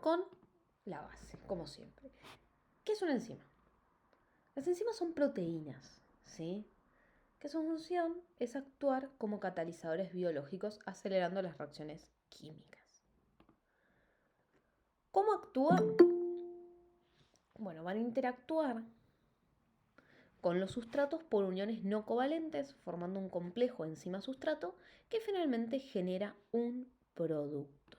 con la base, como siempre. ¿Qué es una enzima? Las enzimas son proteínas, ¿sí? Que su función es actuar como catalizadores biológicos acelerando las reacciones químicas. ¿Cómo actúan? Bueno, van a interactuar con los sustratos por uniones no covalentes, formando un complejo enzima-sustrato que finalmente genera un producto.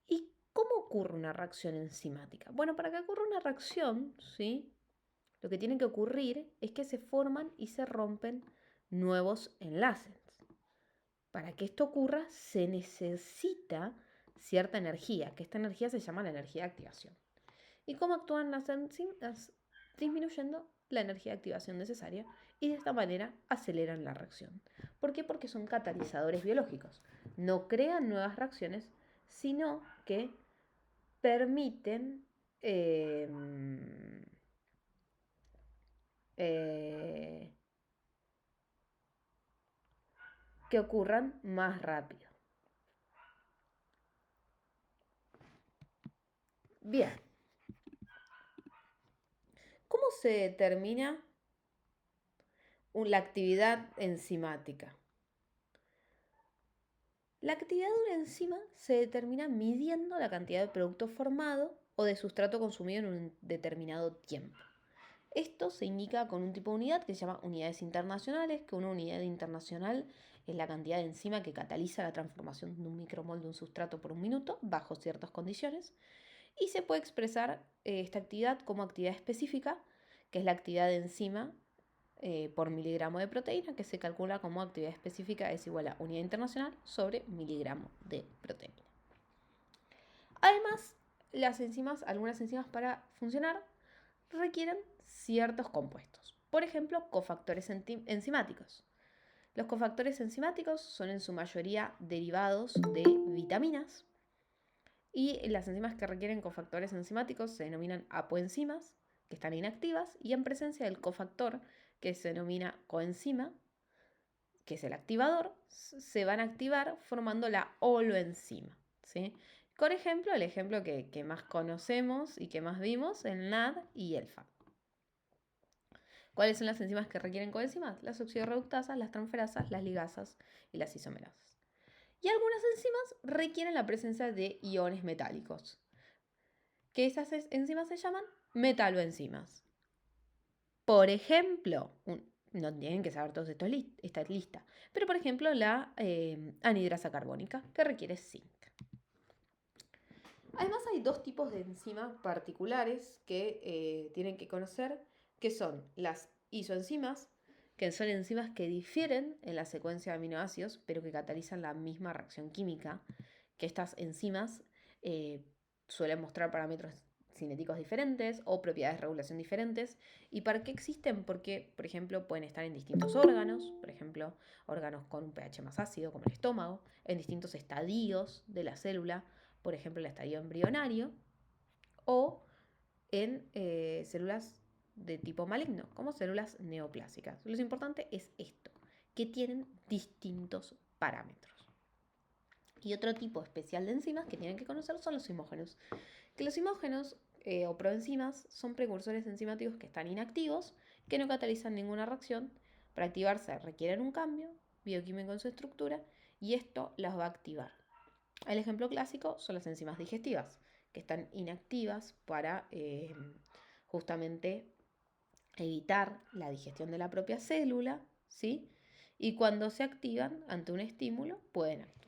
¿Y cómo ocurre una reacción enzimática? Bueno, para que ocurra una reacción, ¿sí? Lo que tiene que ocurrir es que se forman y se rompen nuevos enlaces. Para que esto ocurra se necesita cierta energía, que esta energía se llama la energía de activación. ¿Y cómo actúan las enzimas? Disminuyendo la energía de activación necesaria y de esta manera aceleran la reacción. ¿Por qué? Porque son catalizadores biológicos. No crean nuevas reacciones, sino que permiten que ocurran más rápido. Bien. ¿Cómo se determina la actividad enzimática? La actividad de una enzima se determina midiendo la cantidad de producto formado o de sustrato consumido en un determinado tiempo. Esto se indica con un tipo de unidad que se llama unidades internacionales, que una unidad internacional es la cantidad de enzima que cataliza la transformación de un micromol de un sustrato por un minuto bajo ciertas condiciones. Y se puede expresar esta actividad como actividad específica, que es la actividad de enzima por miligramo de proteína, que se calcula como actividad específica es igual a unidad internacional sobre miligramo de proteína. Además, algunas enzimas para funcionar requieren ciertos compuestos. Por ejemplo, cofactores enzimáticos. Los cofactores enzimáticos son en su mayoría derivados de vitaminas y las enzimas que requieren cofactores enzimáticos se denominan apoenzimas, que están inactivas, y en presencia del cofactor, que se denomina coenzima, que es el activador, se van a activar formando la holoenzima, ¿sí? Por ejemplo, el ejemplo que más conocemos y que más vimos, el NAD y el FAD. ¿Cuáles son las enzimas que requieren coenzimas? Las oxidorreductasas, las transferasas, las ligasas y las isomerasas. Y algunas enzimas requieren la presencia de iones metálicos, que esas enzimas se llaman metaloenzimas. Por ejemplo, no tienen que saber todos esta lista, pero por ejemplo la anhidrasa carbónica, que requiere zinc. Además hay dos tipos de enzimas particulares que tienen que conocer, que son las isoenzimas, que son enzimas que difieren en la secuencia de aminoácidos, pero que catalizan la misma reacción química, que estas enzimas suelen mostrar parámetros cinéticos diferentes o propiedades de regulación diferentes. ¿Y para qué existen? Porque, por ejemplo, pueden estar en distintos órganos, por ejemplo, órganos con un pH más ácido, como el estómago, en distintos estadios de la célula, por ejemplo, el estadio embrionario, o en células de tipo maligno, como células neoplásicas. Lo importante es esto, que tienen distintos parámetros. Y otro tipo especial de enzimas que tienen que conocer son los zimógenos. Que los zimógenos o proenzimas son precursores enzimáticos que están inactivos, que no catalizan ninguna reacción. Para activarse requieren un cambio bioquímico en su estructura y esto las va a activar. El ejemplo clásico son las enzimas digestivas, que están inactivas para justamente evitar la digestión de la propia célula, ¿sí? Y cuando se activan ante un estímulo pueden actuar.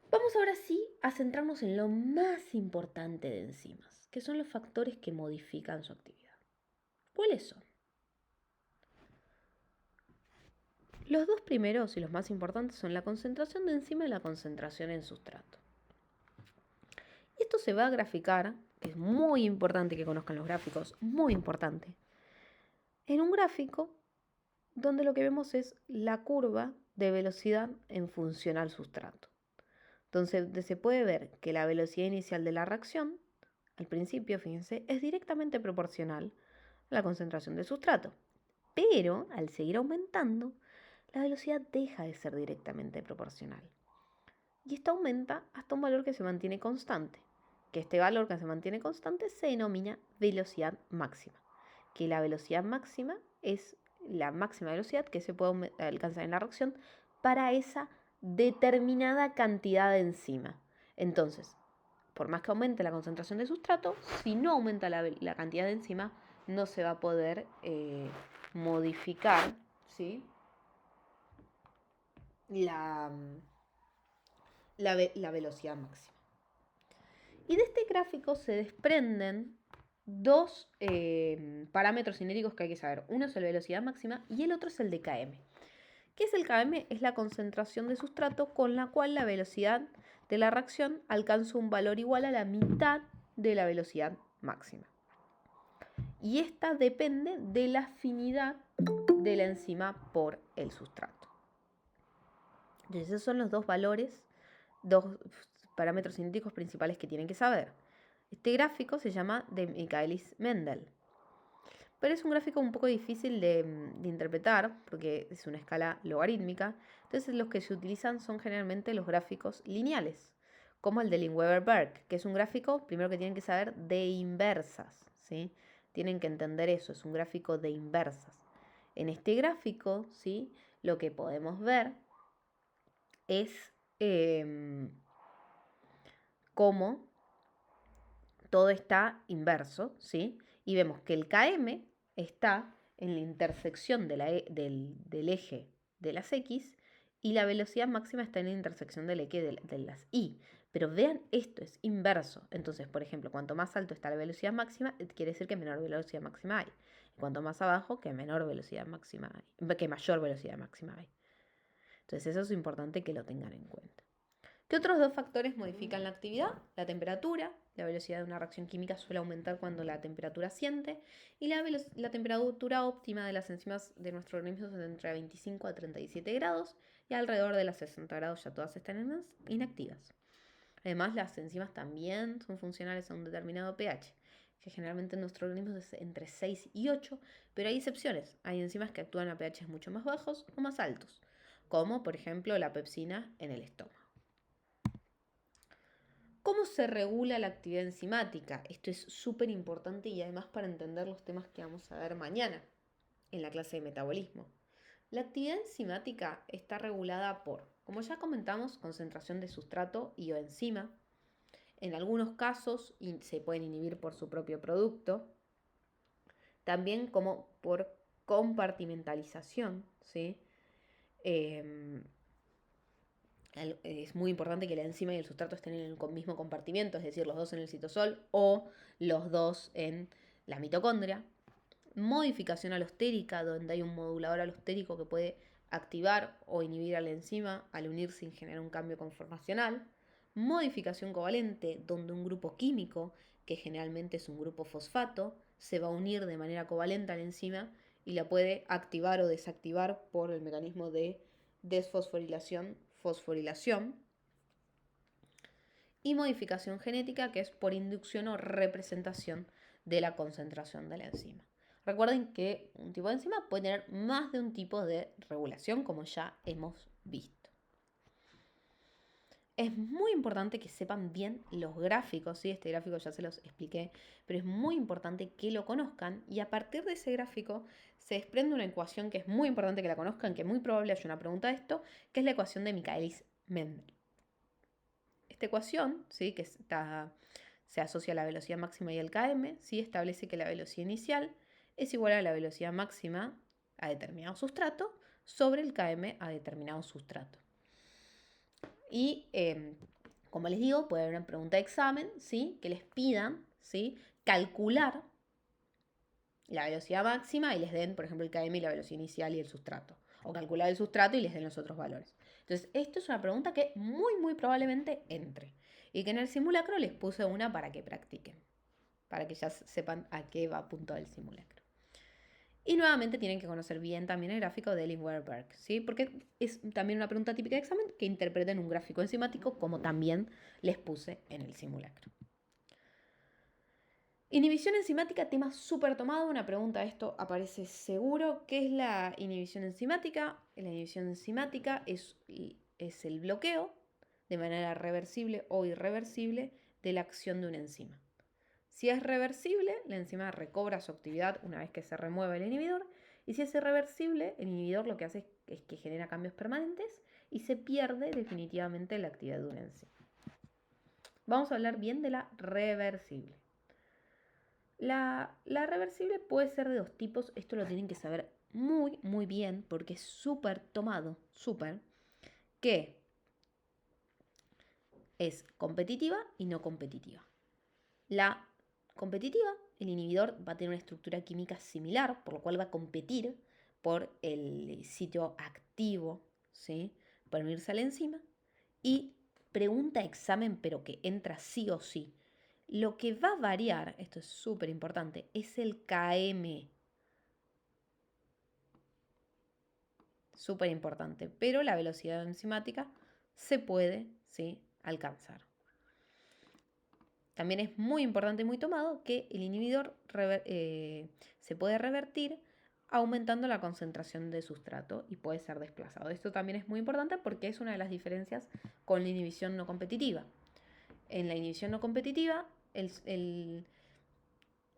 Vamos ahora sí a centrarnos en lo más importante de enzimas, que son los factores que modifican su actividad. ¿Cuáles son? Los dos primeros y los más importantes son la concentración de enzima y la concentración en sustrato. Y esto se va a graficar, que es muy importante que conozcan los gráficos, muy importante, en un gráfico donde lo que vemos es la curva de velocidad en función al sustrato. Entonces se puede ver que la velocidad inicial de la reacción, al principio, fíjense, es directamente proporcional a la concentración del sustrato. Pero al seguir aumentando, la velocidad deja de ser directamente proporcional. y esta aumenta hasta un valor que se mantiene constante. Que este valor que se mantiene constante se denomina velocidad máxima. Que la velocidad máxima es la máxima velocidad que se puede alcanzar en la reacción para esa determinada cantidad de enzima. Entonces, por más que aumente la concentración de sustrato, si no aumenta la cantidad de enzima, no se va a poder modificar, ¿sí?, la velocidad máxima. Y de este gráfico se desprenden dos parámetros cinéticos que hay que saber. Uno es la velocidad máxima y el otro es el de Km. ¿Qué es el Km? Es la concentración de sustrato con la cual la velocidad de la reacción alcanza un valor igual a la mitad de la velocidad máxima. Y esta depende de la afinidad de la enzima por el sustrato. Entonces esos son los dos valores, dos parámetros cinéticos principales que tienen que saber. Este gráfico se llama de Michaelis-Mendel, pero es un gráfico un poco difícil de interpretar porque es una escala logarítmica. Entonces los que se utilizan son generalmente los gráficos lineales, como el de Lindweber-Berg, que es un gráfico, primero que tienen que saber, de inversas, ¿sí? Tienen que entender eso, es un gráfico de inversas. En este gráfico, ¿sí?, lo que podemos ver es cómo todo está inverso, ¿sí? Y vemos que el Km está en la intersección del eje de las X y la velocidad máxima está en la intersección del eje de las Y. Pero vean, esto es inverso. Entonces, por ejemplo, cuanto más alto está la velocidad máxima, quiere decir que menor velocidad máxima hay. Cuanto más abajo, que menor velocidad máxima hay, que mayor velocidad máxima hay. Entonces, eso es importante que lo tengan en cuenta. ¿Qué otros dos factores modifican la actividad? La temperatura. La velocidad de una reacción química suele aumentar cuando la temperatura asciende. Y la temperatura óptima de las enzimas de nuestro organismo es entre 25 a 37 grados. Y alrededor de las 60 grados ya todas están inactivas. Además, las enzimas también son funcionales a un determinado pH, que generalmente en nuestro organismo es entre 6 y 8, pero hay excepciones. Hay enzimas que actúan a pHs mucho más bajos o más altos, como por ejemplo la pepsina en el estómago. ¿Cómo se regula la actividad enzimática? Esto es súper importante y además para entender los temas que vamos a ver mañana en la clase de metabolismo. La actividad enzimática está regulada por, como ya comentamos, concentración de sustrato y o enzima. En algunos casos se pueden inhibir por su propio producto. También como por compartimentalización, ¿sí? Es muy importante que la enzima y el sustrato estén en el mismo compartimiento, es decir, los dos en el citosol o los dos en la mitocondria. Modificación alostérica, donde hay un modulador alostérico que puede activar o inhibir a la enzima al unirse sin generar un cambio conformacional. Modificación covalente, donde un grupo químico, que generalmente es un grupo fosfato, se va a unir de manera covalente a la enzima y la puede activar o desactivar por el mecanismo de desfosforilación, fosforilación. Y modificación genética, que es por inducción o representación de la concentración de la enzima. Recuerden que un tipo de enzima puede tener más de un tipo de regulación, como ya hemos visto. Es muy importante que sepan bien los gráficos, ¿sí? Este gráfico ya se los expliqué, pero es muy importante que lo conozcan y a partir de ese gráfico se desprende una ecuación que es muy importante que la conozcan, que es muy probable haya una pregunta de esto, que es la ecuación de Michaelis-Mendel. Esta ecuación, ¿sí?, que se asocia a la velocidad máxima y el Km, ¿sí?, establece que la velocidad inicial es igual a la velocidad máxima a determinado sustrato sobre el Km a determinado sustrato. Y, como les digo, puede haber una pregunta de examen, ¿sí?, que les pidan, ¿sí?, calcular la velocidad máxima y les den, por ejemplo, el Km y la velocidad inicial y el sustrato. O calcular el sustrato y les den los otros valores. Entonces, esto es una pregunta que muy probablemente entre. Y que en el simulacro les puse una para que practiquen. Para que ya sepan a qué va apuntado el simulacro. Y nuevamente tienen que conocer bien también el gráfico de Lindweber-Berg, ¿sí? Porque es también una pregunta típica de examen que interpreten un gráfico enzimático como también les puse en el simulacro. Inhibición enzimática, tema súper tomado, una pregunta de esto aparece seguro. ¿Qué es la inhibición enzimática? La inhibición enzimática es el bloqueo, de manera reversible o irreversible de la acción de una enzima. Si es reversible, la enzima recobra su actividad una vez que se remueve el inhibidor, y si es irreversible, el inhibidor lo que hace es que genera cambios permanentes y se pierde definitivamente la actividad de una enzima. Vamos a hablar bien de la reversible. La reversible puede ser de dos tipos, esto lo tienen que saber muy bien porque es súper tomado, que es competitiva y no competitiva. La competitiva, el inhibidor va a tener una estructura química similar, por lo cual va a competir por el sitio activo, ¿sí? Para unirse a la enzima. Y pregunta examen, pero que entra sí o sí. Lo que va a variar, esto es súper importante, es el KM. Súper importante, pero la velocidad enzimática se puede, ¿sí?, alcanzar. También es muy importante y muy tomado que el inhibidor se puede revertir aumentando la concentración de sustrato y puede ser desplazado. Esto también es muy importante porque es una de las diferencias con la inhibición no competitiva. En la inhibición no competitiva, el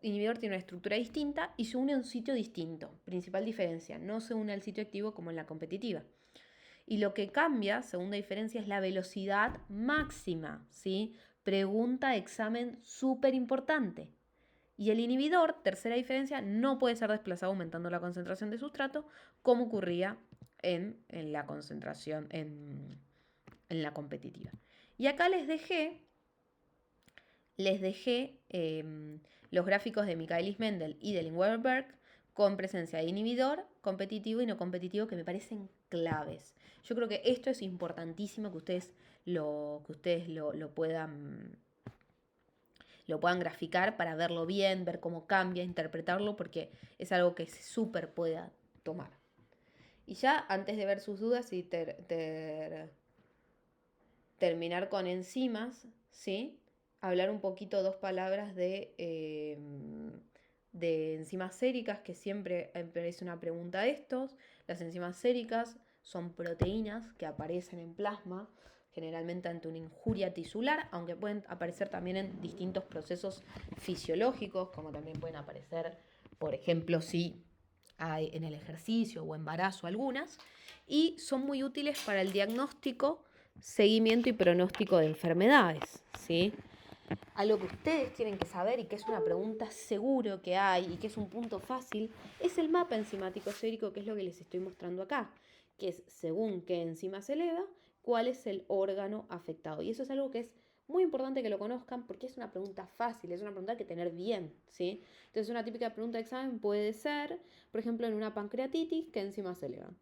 inhibidor tiene una estructura distinta y se une a un sitio distinto. Principal diferencia, no se une al sitio activo como en la competitiva. Y lo que cambia, segunda diferencia, es la velocidad máxima, ¿sí? Pregunta, examen súper importante. Y el inhibidor, tercera diferencia, no puede ser desplazado aumentando la concentración de sustrato, como ocurría en la concentración en la competitiva. Y acá les dejé los gráficos de Michaelis Mendel y de Lindbergh con presencia de inhibidor, competitivo y no competitivo, que me parecen claves. Yo creo que esto es importantísimo que ustedes lo puedan graficar para verlo bien, ver cómo cambia, interpretarlo, porque es algo que se súper pueda tomar. Y ya antes de ver sus dudas y terminar con enzimas, ¿sí? Hablar un poquito, dos palabras de enzimas séricas, que siempre aparece una pregunta de estos. Las enzimas séricas son proteínas que aparecen en plasma, generalmente ante una injuria tisular, aunque pueden aparecer también en distintos procesos fisiológicos, como también pueden aparecer, por ejemplo, si hay en el ejercicio o embarazo algunas, y son muy útiles para el diagnóstico, seguimiento y pronóstico de enfermedades, ¿sí? Algo que ustedes tienen que saber y que es una pregunta seguro que hay y que es un punto fácil, es el mapa enzimático sérico, que es lo que les estoy mostrando acá, que es según qué enzima se eleva, cuál es el órgano afectado. Y eso es algo que es muy importante que lo conozcan porque es una pregunta fácil, es una pregunta que tener bien, ¿sí? Entonces una típica pregunta de examen puede ser, por ejemplo, en una pancreatitis, ¿qué enzimas se elevan?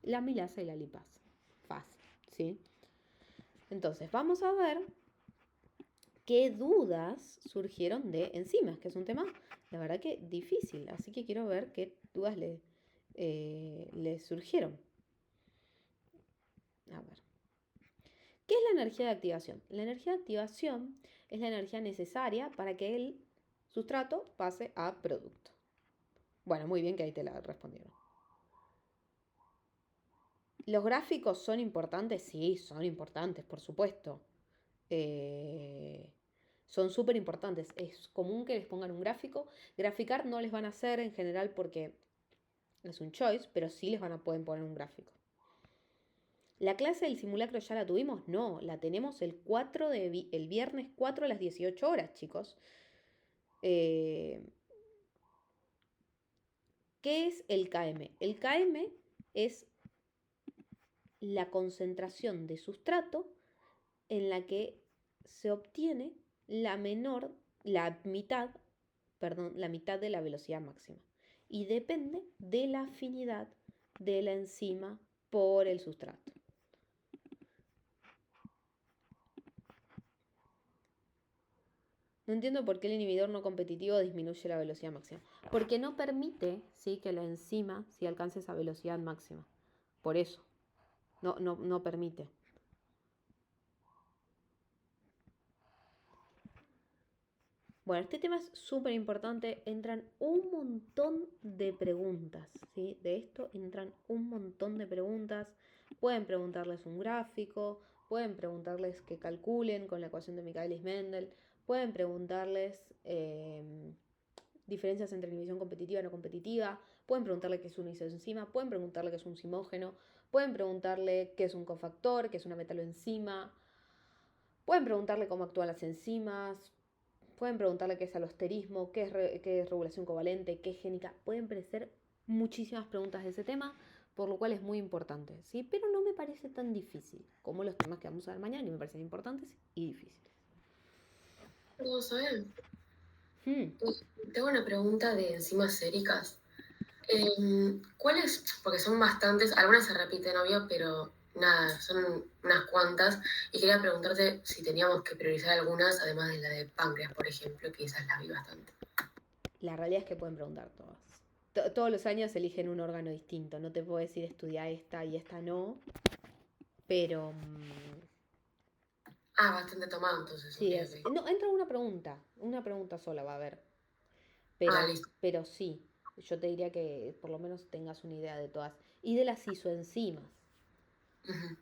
La amilasa y la lipasa. Fácil, ¿sí? Entonces, vamos a ver qué dudas surgieron de enzimas, que es un tema, la verdad que difícil. Así que quiero ver qué dudas le surgieron. A ver. ¿Qué es la energía de activación? La energía de activación es la energía necesaria para que el sustrato pase a producto. Bueno, muy bien que ahí te la respondieron. ¿Los gráficos son importantes? Sí, son importantes, por supuesto. Son súper importantes. Es común que les pongan un gráfico. Graficar no les van a hacer en general porque es un choice, pero sí les pueden poner un gráfico. ¿La clase del simulacro ya la tuvimos? No, la tenemos el viernes 4 a las 18 horas, chicos. ¿Qué es el KM? El KM es la concentración de sustrato en la que se obtiene la mitad de la velocidad máxima. Y depende de la afinidad de la enzima por el sustrato. No entiendo por qué el inhibidor no competitivo disminuye la velocidad máxima. Porque no permite, ¿sí?, que la enzima alcance esa velocidad máxima. Por eso. No permite. Bueno, este tema es súper importante. Entran un montón de preguntas, ¿sí? De esto entran un montón de preguntas. Pueden preguntarles un gráfico, pueden preguntarles que calculen con la ecuación de Michaelis-Mendel, pueden preguntarles diferencias entre inhibición competitiva y no competitiva, pueden preguntarle qué es una isoenzima, pueden preguntarle qué es un simógeno, pueden preguntarle qué es un cofactor, qué es una metaloenzima, pueden preguntarle cómo actúan las enzimas, pueden preguntarle qué es alosterismo, qué es regulación covalente, qué es génica. Pueden parecer muchísimas preguntas de ese tema, por lo cual es muy importante, ¿sí? Pero no me parece tan difícil como los temas que vamos a ver mañana, y me parecen importantes y difíciles. Vamos a ver. Hmm. Tengo una pregunta de enzimas séricas. ¿Cuáles? Porque son bastantes, algunas se repiten, obvio, pero nada, son unas cuantas. Y quería preguntarte si teníamos que priorizar algunas, además de la de páncreas, por ejemplo, que esas las vi bastante. La realidad es que pueden preguntar todas. Todos los años eligen un órgano distinto. No te puedo decir estudia esta y esta no, pero Ah, bastante tomado entonces, ok, sí es. ok. No, entra una pregunta sola va a haber, Ah, pero, listo. pero sí, yo te diría que por lo menos tengas una idea de todas. Y de las isoenzimas, Ujú.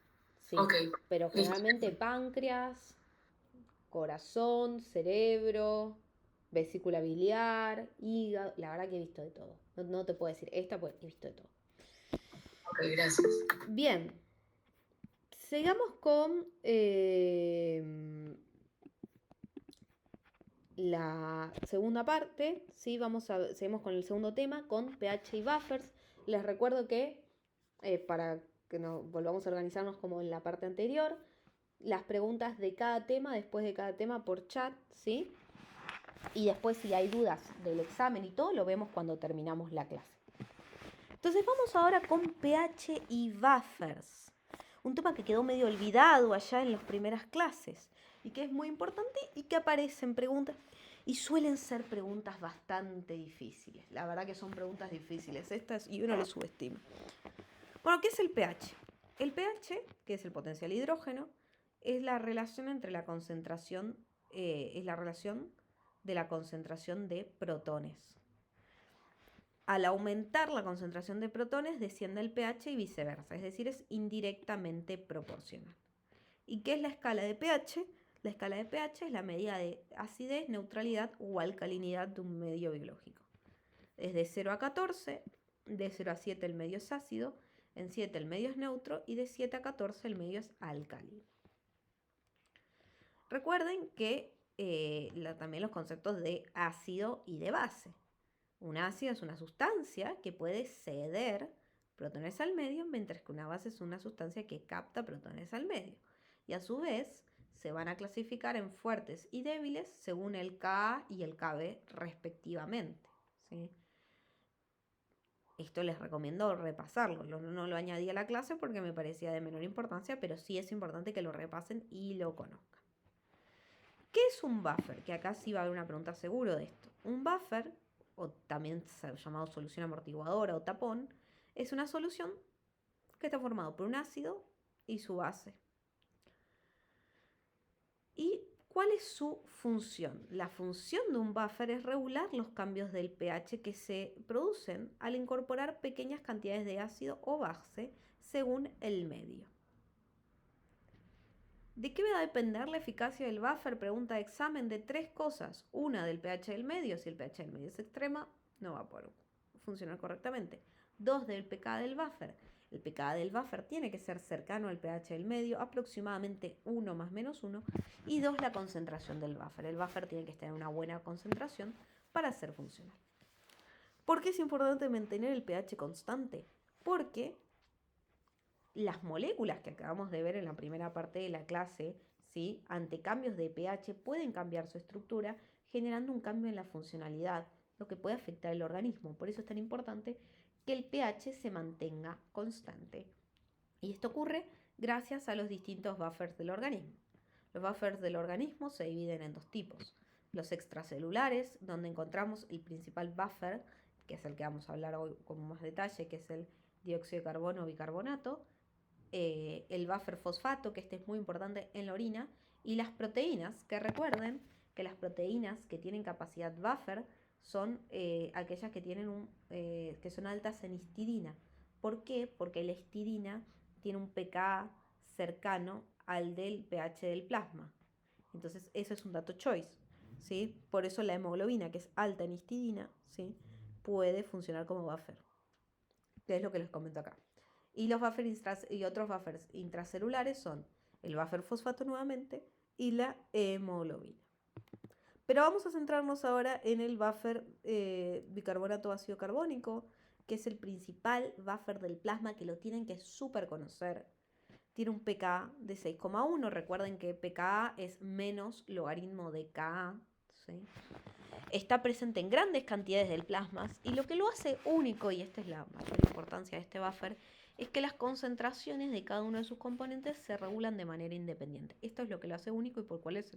sí, Ok, pero listo. generalmente páncreas, corazón, cerebro, vesícula biliar, hígado, la verdad que he visto de todo. No, no te puedo decir esta, pues he visto de todo. Ok, gracias. Bien, sigamos con la segunda parte, ¿sí? Seguimos con el segundo tema, con pH y buffers. Les recuerdo que, para que nos volvamos a organizarnos como en la parte anterior, las preguntas de cada tema, después de cada tema por chat, ¿sí? Y después si hay dudas del examen y todo, lo vemos cuando terminamos la clase. Entonces vamos ahora con pH y buffers. Un tema que quedó medio olvidado allá en las primeras clases y que es muy importante y que aparecen preguntas y suelen ser preguntas bastante difíciles. La verdad que son preguntas difíciles estas y uno les subestima. Bueno, ¿qué es el pH? El pH, que es el potencial hidrógeno, es la relación entre la concentración, es la relación de la concentración de protones. Al aumentar la concentración de protones desciende el pH y viceversa, es decir, es indirectamente proporcional. ¿Y qué es la escala de pH? La escala de pH es la medida de acidez, neutralidad o alcalinidad de un medio biológico. Es de 0 a 14, de 0 a 7 el medio es ácido, en 7 el medio es neutro y de 7 a 14 el medio es alcalino. Recuerden que también los conceptos de ácido y de base. Un ácido es una sustancia que puede ceder protones al medio, mientras que una base es una sustancia que capta protones al medio. Y a su vez se van a clasificar en fuertes y débiles según el Ka y el Kb respectivamente, ¿sí? Esto les recomiendo repasarlo. No lo añadí a la clase porque me parecía de menor importancia, pero sí es importante que lo repasen y lo conozcan. ¿Qué es un buffer? Que acá sí va a haber una pregunta seguro de esto. Un buffer, o también llamado solución amortiguadora o tapón, es una solución que está formado por un ácido y su base. ¿Y cuál es su función? La función de un buffer es regular los cambios del pH que se producen al incorporar pequeñas cantidades de ácido o base según el medio. ¿De qué va a depender la eficacia del buffer? Pregunta de examen de tres cosas. Una, del pH del medio. Si el pH del medio es extrema, no va a poder funcionar correctamente. Dos, del pK del buffer. El pK del buffer tiene que ser cercano al pH del medio, aproximadamente 1 más menos 1. Y dos, la concentración del buffer. El buffer tiene que estar en una buena concentración para ser funcional. ¿Por qué es importante mantener el pH constante? Porque las moléculas que acabamos de ver en la primera parte de la clase, ¿sí? Ante cambios de pH pueden cambiar su estructura, generando un cambio en la funcionalidad, lo que puede afectar el organismo. Por eso es tan importante que el pH se mantenga constante. Y esto ocurre gracias a los distintos buffers del organismo. Los buffers del organismo se dividen en dos tipos. Los extracelulares, donde encontramos el principal buffer, que es el que vamos a hablar hoy con más detalle, que es el dióxido de carbono o bicarbonato, el buffer fosfato, que este es muy importante en la orina, y las proteínas, que recuerden que las proteínas que tienen capacidad buffer son aquellas que, que son altas en histidina. ¿Por qué? Porque la histidina tiene un pK cercano al del pH del plasma. Entonces, eso es un dato choice, ¿sí? Por eso la hemoglobina, que es alta en histidina, ¿sí? Puede funcionar como buffer, que es lo que les comento acá. Y los buffers y otros buffers intracelulares son el buffer fosfato nuevamente y la hemoglobina. Pero vamos a centrarnos ahora en el buffer bicarbonato ácido carbónico, que es el principal buffer del plasma, que lo tienen que súper conocer. Tiene un pKa de 6,1. Recuerden que pKa es menos logaritmo de Ka, ¿sí? Está presente en grandes cantidades del plasma y lo que lo hace único, y esta es la mayor importancia de este buffer, es que las concentraciones de cada uno de sus componentes se regulan de manera independiente. Esto es lo que lo hace único y por cuál es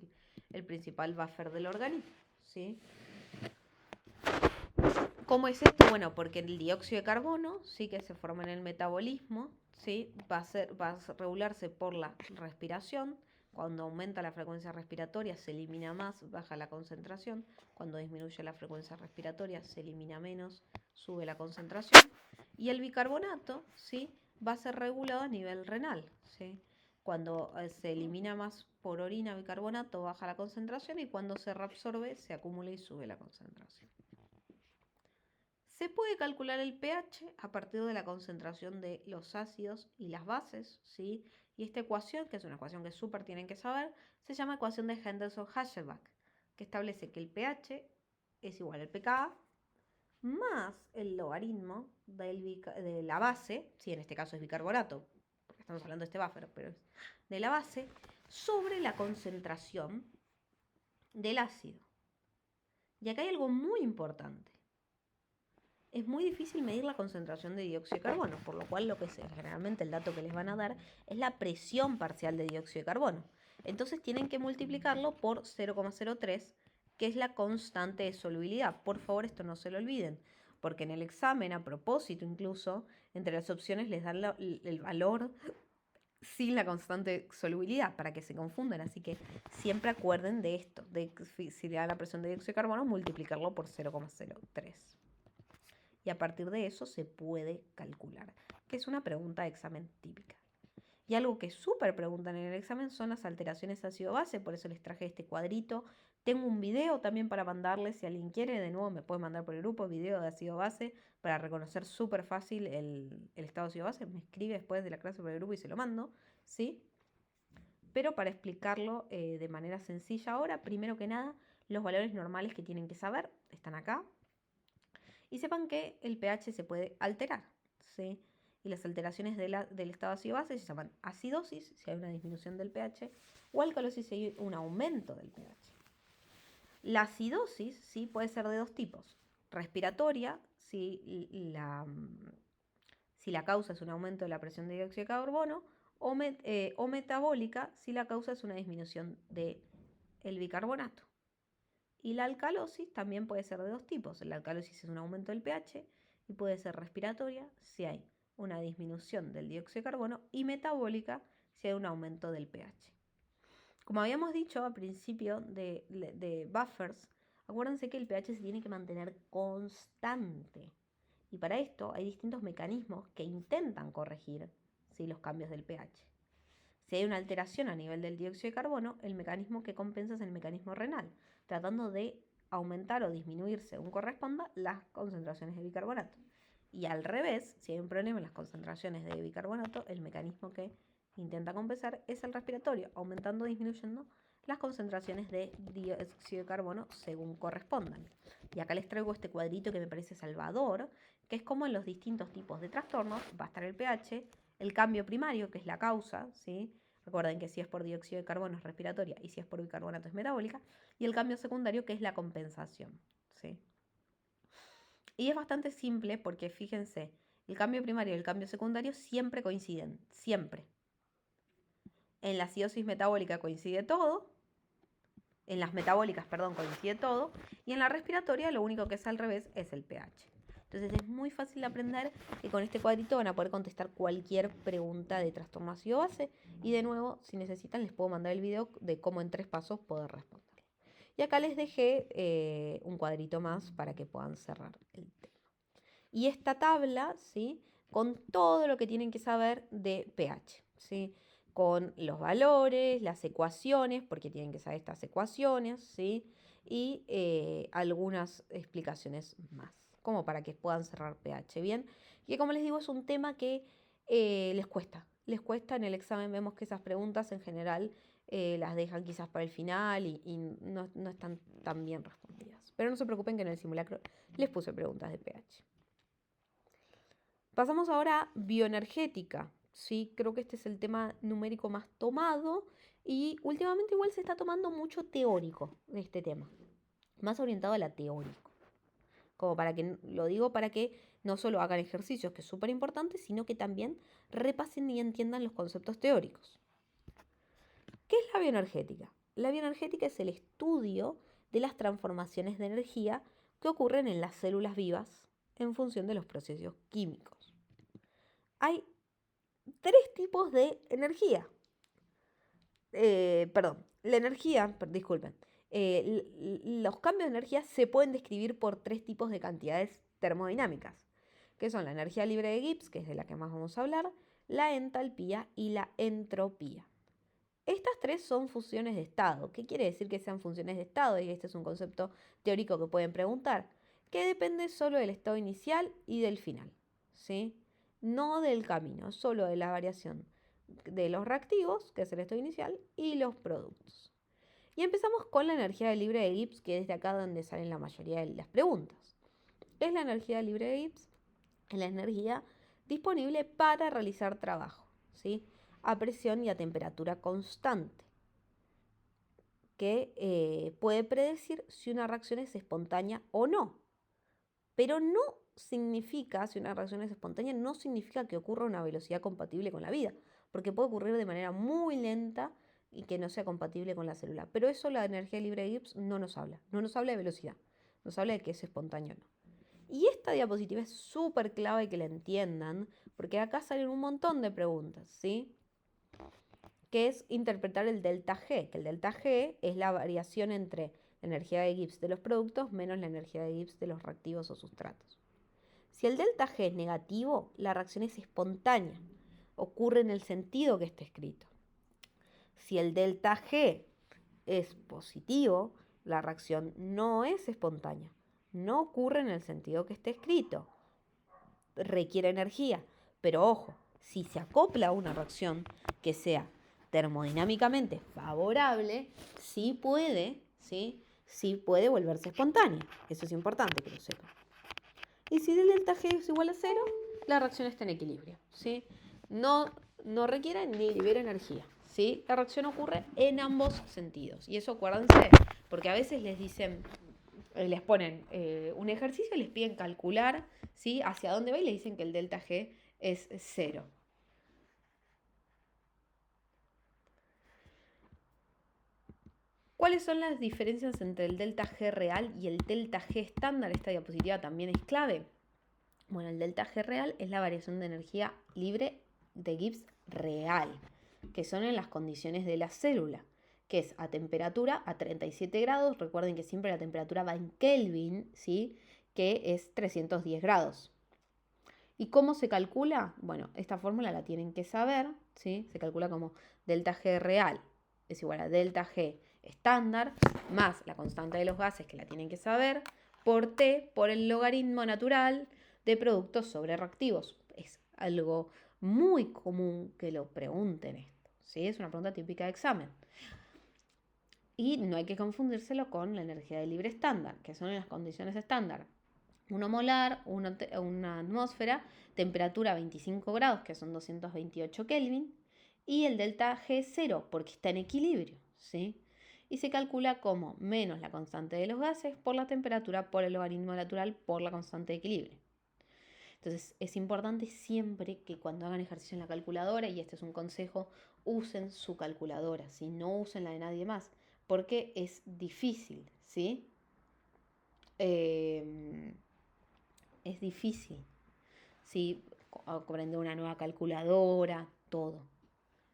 el principal buffer del organismo, ¿sí? ¿Cómo es esto? Bueno, porque el dióxido de carbono sí que se forma en el metabolismo, ¿sí? Va a regularse por la respiración. Cuando aumenta la frecuencia respiratoria se elimina más, baja la concentración. Cuando disminuye la frecuencia respiratoria se elimina menos, sube la concentración. Y el bicarbonato, ¿sí? Va a ser regulado a nivel renal, ¿sí? Cuando se elimina más por orina bicarbonato baja la concentración y cuando se reabsorbe se acumula y sube la concentración. Se puede calcular el pH a partir de la concentración de los ácidos y las bases, ¿sí? Y esta ecuación, que es una ecuación que súper tienen que saber, se llama ecuación de Henderson-Hasselbalch, que establece que el pH es igual al pKa más el logaritmo de la base, si en este caso es bicarbonato, porque estamos hablando de este buffer, pero es de la base, sobre la concentración del ácido. Y acá hay algo muy importante. Es muy difícil medir la concentración de dióxido de carbono, por lo cual generalmente el dato que les van a dar es la presión parcial de dióxido de carbono. Entonces tienen que multiplicarlo por 0,03, que es la constante de solubilidad. Por favor, esto no se lo olviden, porque en el examen, a propósito incluso, entre las opciones les dan el valor sin la constante de solubilidad, para que se confundan. Así que siempre acuerden de esto, de si le da la presión de dióxido de carbono, multiplicarlo por 0,03. Y a partir de eso se puede calcular, que es una pregunta de examen típica. Y algo que súper preguntan en el examen son las alteraciones ácido-base, por eso les traje este cuadrito. Tengo un video también para mandarles, si alguien quiere, de nuevo me puede mandar por el grupo video de ácido-base para reconocer súper fácil el estado ácido-base. Me escribe después de la clase por el grupo y se lo mando, ¿sí? Pero para explicarlo de manera sencilla ahora, primero que nada, los valores normales que tienen que saber están acá. Y sepan que el pH se puede alterar, ¿sí? Y las alteraciones del estado ácido-base se llaman acidosis, si hay una disminución del pH, o alcalosis, si hay un aumento del pH. La acidosis, ¿sí? Puede ser de dos tipos. Respiratoria, si la causa es un aumento de la presión de dióxido de carbono, o metabólica, si la causa es una disminución del bicarbonato. Y la alcalosis también puede ser de dos tipos. La alcalosis es un aumento del pH y puede ser respiratoria si hay una disminución del dióxido de carbono y metabólica si hay un aumento del pH. Como habíamos dicho al principio de buffers, acuérdense que el pH se tiene que mantener constante. Y para esto hay distintos mecanismos que intentan corregir, ¿sí?, los cambios del pH. Si hay una alteración a nivel del dióxido de carbono, el mecanismo que compensa es el mecanismo renal, tratando de aumentar o disminuir, según corresponda, las concentraciones de bicarbonato. Y al revés, si hay un problema en las concentraciones de bicarbonato, el mecanismo que intenta compensar es el respiratorio, aumentando o disminuyendo las concentraciones de dióxido de carbono según correspondan. Y acá les traigo este cuadrito que me parece salvador, que es como en los distintos tipos de trastornos va a estar el pH, el cambio primario, que es la causa, ¿sí? Recuerden que si es por dióxido de carbono es respiratoria y si es por bicarbonato es metabólica. Y el cambio secundario, que es la compensación, ¿sí? Y es bastante simple porque fíjense, el cambio primario y el cambio secundario siempre coinciden, siempre. En la acidosis metabólica coincide todo, en las metabólicas, perdón, coincide todo, y en la respiratoria lo único que es al revés es el pH. Entonces es muy fácil de aprender y con este cuadrito van a poder contestar cualquier pregunta de trastorno ácido-base. Y de nuevo, si necesitan, les puedo mandar el video de cómo en 3 pasos poder responder. Y acá les dejé un cuadrito más para que puedan cerrar el tema. Y esta tabla, ¿sí?, con todo lo que tienen que saber de pH, ¿sí? con los valores, las ecuaciones, porque tienen que saber estas ecuaciones, ¿sí? Y algunas explicaciones más, como para que puedan cerrar pH bien. Y como les digo, es un tema que les cuesta. En el examen vemos que esas preguntas en general las dejan quizás para el final y no están tan bien respondidas. Pero no se preocupen que en el simulacro les puse preguntas de pH. Pasamos ahora a bioenergética. Sí, creo que este es el tema numérico más tomado y últimamente igual se está tomando mucho teórico de este tema, más orientado a la teórico. Como para que, lo digo para que no solo hagan ejercicios, que es súper importante, sino que también repasen y entiendan los conceptos teóricos. ¿Qué es la bioenergética? La bioenergética es el estudio de las transformaciones de energía que ocurren en las células vivas en función de los procesos químicos. Hay tres tipos de energía. La energía, disculpen. Los cambios de energía se pueden describir por tres tipos de cantidades termodinámicas, que son la energía libre de Gibbs, que es de la que más vamos a hablar, la entalpía y la entropía. Estas tres son funciones de estado. ¿Qué quiere decir que sean funciones de estado? Y este es un concepto teórico que pueden preguntar, que depende solo del estado inicial y del final, ¿sí? No del camino, solo de la variación de los reactivos, que es el estado inicial, y los productos. Y empezamos con la energía libre de Gibbs, que es de acá donde salen la mayoría de las preguntas. ¿Qué es la energía libre de Gibbs? Es la energía disponible para realizar trabajo, ¿sí? A presión y a temperatura constante, que puede predecir si una reacción es espontánea o no. Pero no significa, si una reacción es espontánea, no significa que ocurra a una velocidad compatible con la vida, porque puede ocurrir de manera muy lenta y que no sea compatible con la célula. Pero eso la energía libre de Gibbs no nos habla de velocidad, nos habla de que es espontáneo o no. Y esta diapositiva es súper clave que la entiendan, porque acá salen un montón de preguntas, ¿sí? Que es interpretar el delta G, que el delta G es la variación entre la energía de Gibbs de los productos menos la energía de Gibbs de los reactivos o sustratos. Si el delta G es negativo, la reacción es espontánea, ocurre en el sentido que esté escrito. Si el delta G es positivo, la reacción no es espontánea, no ocurre en el sentido que esté escrito, requiere energía, pero ojo, si se acopla a una reacción que sea termodinámicamente favorable, sí puede volverse espontánea. Eso es importante que lo sepan. Y si el delta G es igual a 0, la reacción está en equilibrio, ¿sí? No requiere ni libera energía, ¿sí? La reacción ocurre en ambos sentidos. Y eso acuérdense, porque a veces les dicen, les ponen un ejercicio y les piden calcular, ¿sí? Hacia dónde va y le dicen que el delta G es 0. ¿Cuáles son las diferencias entre el delta G real y el delta G estándar? Esta diapositiva también es clave. Bueno, el delta G real es la variación de energía libre de Gibbs real, que son en las condiciones de la célula, que es a temperatura a 37 grados. Recuerden que siempre la temperatura va en Kelvin, ¿sí? Que es 310 grados. ¿Y cómo se calcula? Bueno, esta fórmula la tienen que saber, ¿sí? Se calcula como delta G real es igual a delta G estándar más la constante de los gases, que la tienen que saber, por T, por el logaritmo natural de productos sobre reactivos. Es algo muy común que lo pregunten esto, ¿sí? Es una pregunta típica de examen. Y no hay que confundírselo con la energía de libre estándar, que son en las condiciones estándar. 1 molar, una atmósfera, temperatura 25 grados, que son 228 Kelvin, y el delta G 0, porque está en equilibrio, ¿sí? Y se calcula como menos la constante de los gases por la temperatura por el logaritmo natural por la constante de equilibrio. Entonces es importante siempre que cuando hagan ejercicio en la calculadora, y este es un consejo, usen su calculadora, ¿sí? No usen la de nadie más, porque es difícil, ¿sí? Es difícil, ¿sí? Aprender una nueva calculadora, todo.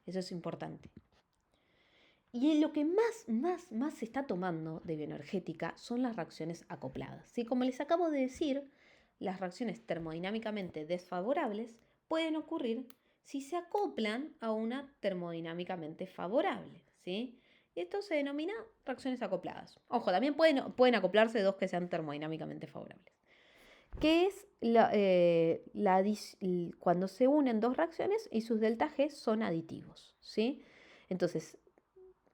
Eso es importante. Y lo que más se está tomando de bioenergética son las reacciones acopladas, ¿sí? Como les acabo de decir, las reacciones termodinámicamente desfavorables pueden ocurrir si se acoplan a una termodinámicamente favorable, ¿sí? Y esto se denomina reacciones acopladas. Ojo, también pueden acoplarse dos que sean termodinámicamente favorables. Que es cuando se unen dos reacciones y sus delta G son aditivos, ¿sí? Entonces,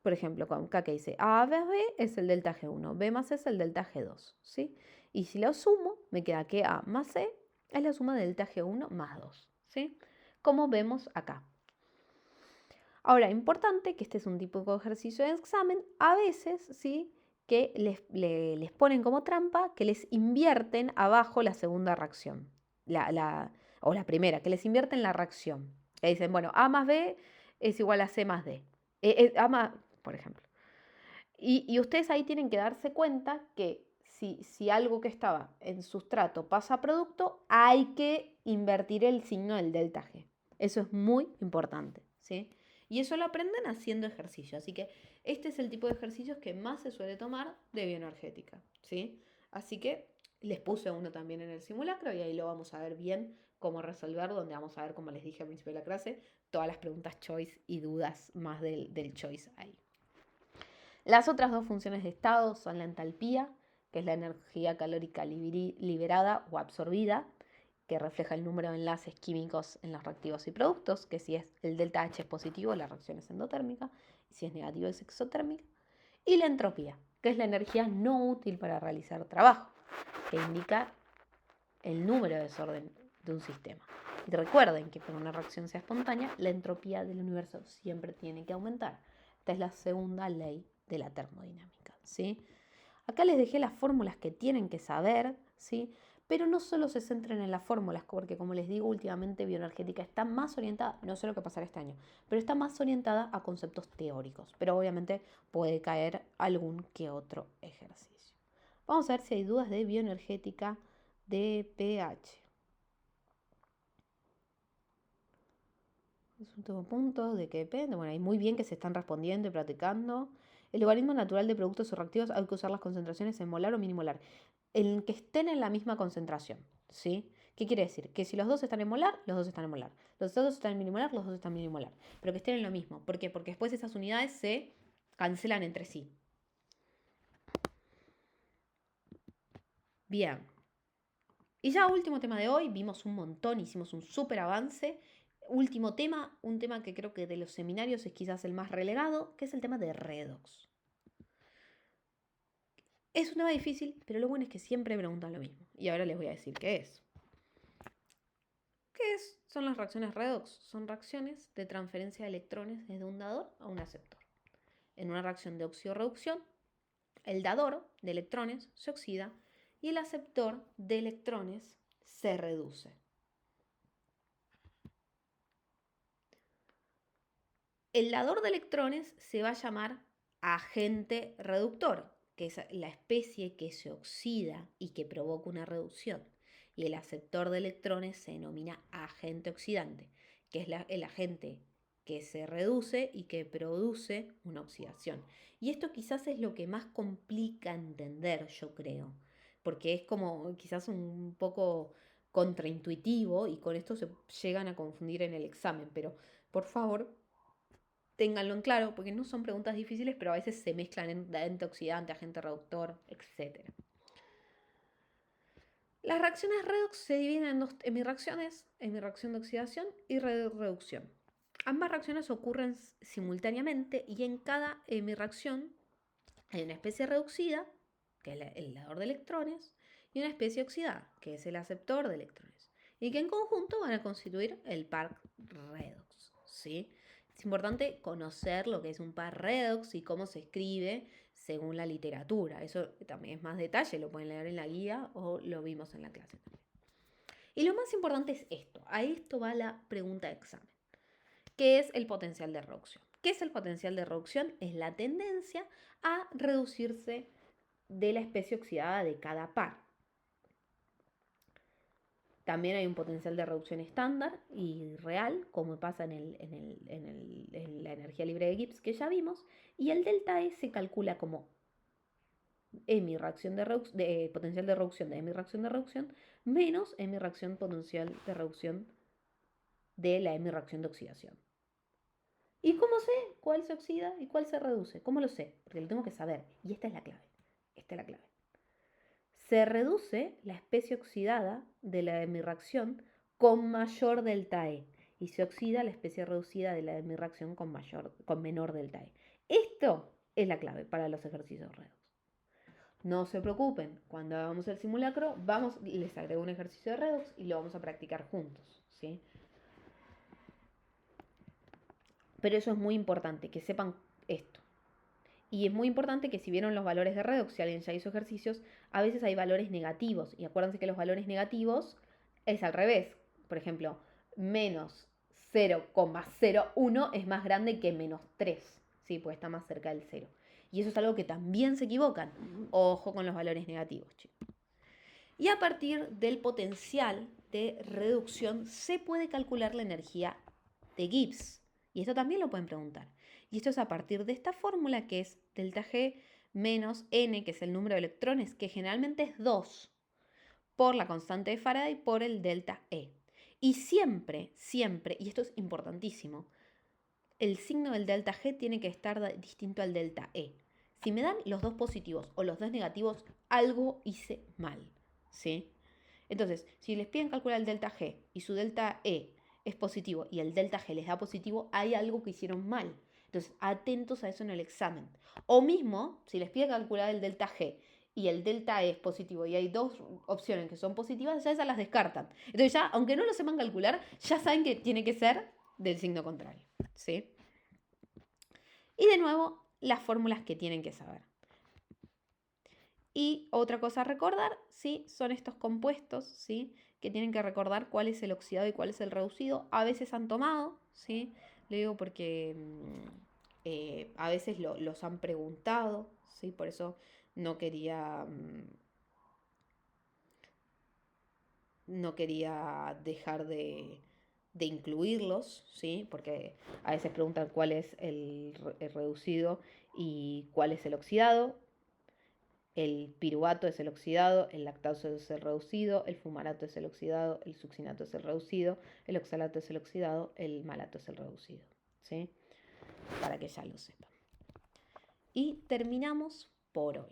por ejemplo, con K que dice A más B es el delta G1, B más C es el delta G2, ¿sí? Y si lo sumo, me queda que A más C es la suma de delta G1 más 2, ¿sí? Como vemos acá. Ahora, importante que este es un tipo de ejercicio de examen, a veces, ¿sí? Que les ponen como trampa que les invierten abajo la segunda reacción, o la primera, que les invierten la reacción. Que dicen, bueno, A más B es igual a C más D. A más, por ejemplo. Y ustedes ahí tienen que darse cuenta que si algo que estaba en sustrato pasa a producto, hay que invertir el signo del delta G. Eso es muy importante, ¿sí? Y eso lo aprenden haciendo ejercicio. Así que este es el tipo de ejercicios que más se suele tomar de bioenergética, ¿sí? Así que les puse uno también en el simulacro y ahí lo vamos a ver bien cómo resolver, donde vamos a ver, como les dije al principio de la clase, todas las preguntas choice y dudas más del choice ahí. Las otras dos funciones de estado son la entalpía, que es la energía calórica liberada o absorbida, que refleja el número de enlaces químicos en los reactivos y productos, que si es el delta H es positivo, la reacción es endotérmica, y si es negativo es exotérmica. Y la entropía, que es la energía no útil para realizar trabajo, que indica el número de desorden de un sistema. Y recuerden que para una reacción sea espontánea, la entropía del universo siempre tiene que aumentar. Esta es la segunda ley de la termodinámica, ¿sí? Acá les dejé las fórmulas que tienen que saber, ¿sí? Pero no solo se centren en las fórmulas, porque como les digo, últimamente bioenergética está más orientada, no sé lo que pasará este año, pero está más orientada a conceptos teóricos. Pero obviamente puede caer algún que otro ejercicio. Vamos a ver si hay dudas de bioenergética de pH. Es un todo punto de que depende. Bueno, hay muy bien que se están respondiendo y practicando. El logaritmo natural de productos o reactivos hay que usar las concentraciones en molar o minimolar. En que estén en la misma concentración, ¿sí? ¿Qué quiere decir? Que si los dos están en molar, los dos están en molar. Los dos están en minimolar, los dos están en minimolar. Pero que estén en lo mismo. ¿Por qué? Porque después esas unidades se cancelan entre sí. Bien. Y ya último tema de hoy, vimos un montón, hicimos un súper avance. Último tema, un tema que creo que de los seminarios es quizás el más relegado, que es el tema de redox. Es un tema difícil, pero lo bueno es que siempre preguntan lo mismo. Y ahora les voy a decir qué es. ¿Qué es? Son las reacciones redox. Son reacciones de transferencia de electrones desde un dador a un aceptor. En una reacción de oxidorreducción, el dador de electrones se oxida y el aceptor de electrones se reduce. El dador de electrones se va a llamar agente reductor, que es la especie que se oxida y que provoca una reducción. Y el aceptor de electrones se denomina agente oxidante, que es el agente que se reduce y que produce una oxidación. Y esto quizás es lo que más complica entender, yo creo, porque es como quizás un poco contraintuitivo y con esto se llegan a confundir en el examen, pero por favor ténganlo en claro, porque no son preguntas difíciles, pero a veces se mezclan en agente oxidante, agente reductor, etc. Las reacciones redox se dividen en dos hemirreacciones, hemirreacción de oxidación y reducción. Ambas reacciones ocurren simultáneamente y en cada hemirreacción hay una especie reducida, que es el dador de electrones, y una especie oxidada, que es el aceptor de electrones, y que en conjunto van a constituir el par redox, ¿sí? Es importante conocer lo que es un par redox y cómo se escribe según la literatura. Eso también es más detalle, lo pueden leer en la guía o lo vimos en la clase. Y lo más importante es esto. A esto va la pregunta de examen. ¿Qué es el potencial de reducción? ¿Qué es el potencial de reducción? Es la tendencia a reducirse de la especie oxidada de cada par. También hay un potencial de reducción estándar y real, como pasa en la energía libre de Gibbs que ya vimos, y el delta E se calcula como potencial de reducción de mi reacción de reducción menos mi reacción potencial de reducción de la hemireacción de oxidación. ¿Y cómo sé cuál se oxida y cuál se reduce? ¿Cómo lo sé? Porque lo tengo que saber. Y esta es la clave. Esta es la clave. Se reduce la especie oxidada de la hemireacción con mayor delta E. Y se oxida la especie reducida de la hemireacción con menor delta E. Esto es la clave para los ejercicios redox. No se preocupen, cuando hagamos el simulacro, les agrego un ejercicio de redox y lo vamos a practicar juntos, ¿sí? Pero eso es muy importante, que sepan esto. Y es muy importante que si vieron los valores de redox, si alguien ya hizo ejercicios, a veces hay valores negativos. Y acuérdense que los valores negativos es al revés. Por ejemplo, menos 0,01 es más grande que menos 3, ¿sí? Pues está más cerca del 0. Y eso es algo que también se equivocan. Ojo con los valores negativos, chicos. Y a partir del potencial de reducción se puede calcular la energía de Gibbs. Y esto también lo pueden preguntar. Y esto es a partir de esta fórmula que es delta G menos N, que es el número de electrones, que generalmente es 2, por la constante de Faraday por el delta E. Y siempre, siempre, y esto es importantísimo, el signo del delta G tiene que estar distinto al delta E. Si me dan los dos positivos o los dos negativos, algo hice mal, ¿sí? Entonces, si les piden calcular el delta G y su delta E es positivo y el delta G les da positivo, hay algo que hicieron mal. Entonces, atentos a eso en el examen. O mismo, si les pide calcular el delta G y el delta E es positivo y hay dos opciones que son positivas, ya esas las descartan. Entonces ya, aunque no lo sepan calcular, ya saben que tiene que ser del signo contrario, ¿sí? Y de nuevo, las fórmulas que tienen que saber. Y otra cosa a recordar, ¿sí? Son estos compuestos, ¿sí? Que tienen que recordar cuál es el oxidado y cuál es el reducido. A veces han tomado, ¿sí? Le digo porque a veces los han preguntado, ¿sí? Por eso no quería, no quería dejar de incluirlos, ¿sí? Porque a veces preguntan cuál es el reducido y cuál es el oxidado. El piruvato es el oxidado, el lactato es el reducido, el fumarato es el oxidado, el succinato es el reducido, el oxalato es el oxidado, el malato es el reducido, ¿sí? Para que ya lo sepan. Y terminamos por hoy.